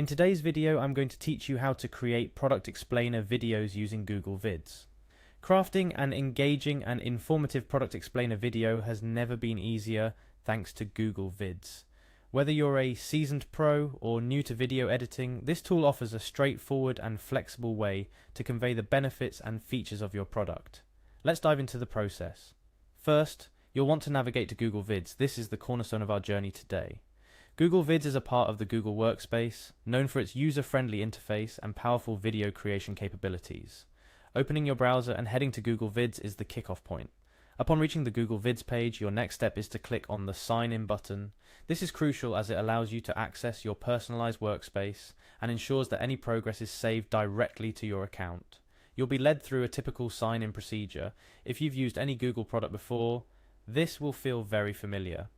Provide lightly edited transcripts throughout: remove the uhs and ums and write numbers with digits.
In today's video, I'm going to teach you how to create product explainer videos using Google Vids. Crafting an engaging and informative product explainer video has never been easier thanks to Google Vids. Whether you're a seasoned pro or new to video editing, this tool offers a straightforward and flexible way to convey the benefits and features of your product. Let's dive into the process. First, you'll want to navigate to Google Vids. This is the cornerstone of our journey today. Google Vids is a part of the Google Workspace, known for its user-friendly interface and powerful video creation capabilities. Opening your browser and heading to Google Vids is the kickoff point. Upon reaching the Google Vids page, your next step is to click on the Sign In button. This is crucial as it allows you to access your personalized workspace and ensures that any progress is saved directly to your account. You'll be led through a typical sign-in procedure. If you've used any Google product before, this will feel very familiar.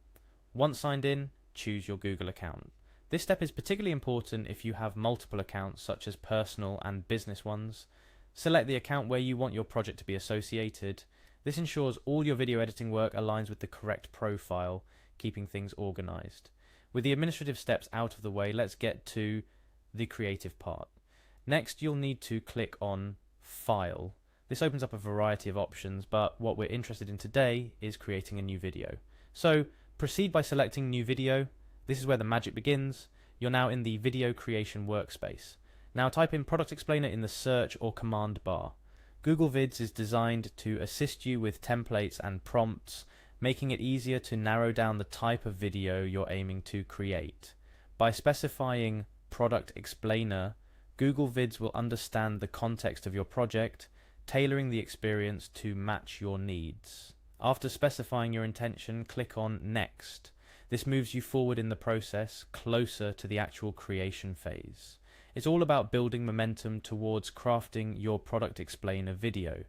Once signed in, choose your Google account. This step is particularly important if you have multiple accounts, such as personal and business ones. Select the account where you want your project to be associated. This ensures all your video editing work aligns with the correct profile, keeping things organized. With the administrative steps out of the way, let's get to the creative part. Next, you'll need to click on File. This opens up a variety of options, but what we're interested in today is creating a new video. So proceed by selecting New Video. This is where the magic begins. You're now in the Video Creation Workspace. Now type in Product Explainer in the search or command bar. Google Vids is designed to assist you with templates and prompts, making it easier to narrow down the type of video you're aiming to create. By specifying Product Explainer, Google Vids will understand the context of your project, tailoring the experience to match your needs. After specifying your intention, click on Next. This moves you forward in the process, closer to the actual creation phase. It's all about building momentum towards crafting your product explainer video.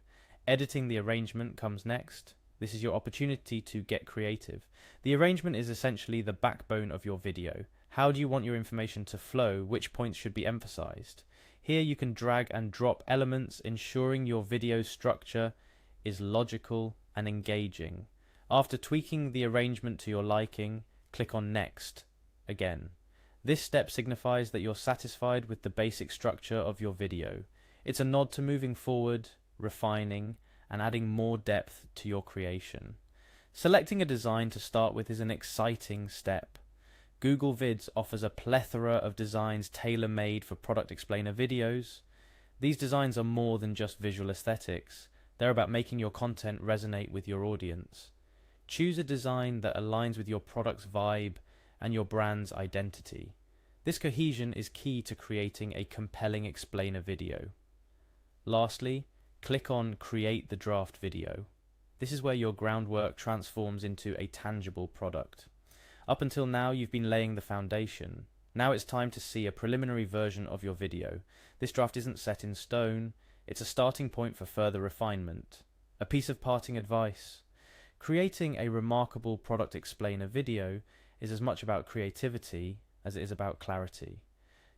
Editing the arrangement comes next. This is your opportunity to get creative. The arrangement is essentially the backbone of your video. How do you want your information to flow? Which points should be emphasized? Here you can drag and drop elements, ensuring your video structure is logical and engaging. After tweaking the arrangement to your liking, click on Next again. This step signifies that you're satisfied with the basic structure of your video. It's a nod to moving forward, refining, and adding more depth to your creation. Selecting a design to start with is an exciting step. Google Vids offers a plethora of designs tailor-made for product explainer videos. These designs are more than just visual aesthetics. They're about making your content resonate with your audience. Choose a design that aligns with your product's vibe and your brand's identity. This cohesion is key to creating a compelling explainer video. Lastly, click on Create the Draft Video. This is where your groundwork transforms into a tangible product. Up until now, you've been laying the foundation. Now it's time to see a preliminary version of your video. This draft isn't set in stone. It's a starting point for further refinement. A piece of parting advice. Creating a remarkable product explainer video is as much about creativity as it is about clarity.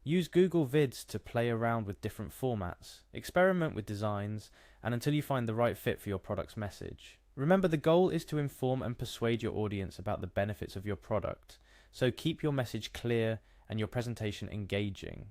Use Google Vids to play around with different formats, experiment with designs, and until you find the right fit for your product's message. Remember, the goal is to inform and persuade your audience about the benefits of your product, so keep your message clear and your presentation engaging.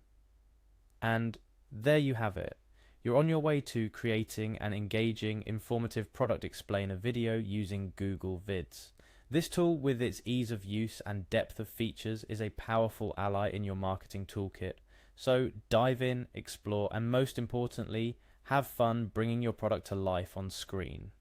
And there you have it. You're on your way to creating an engaging, informative product explainer video using Google Vids. This tool, with its ease of use and depth of features, is a powerful ally in your marketing toolkit. So dive in, explore, and most importantly, have fun bringing your product to life on screen.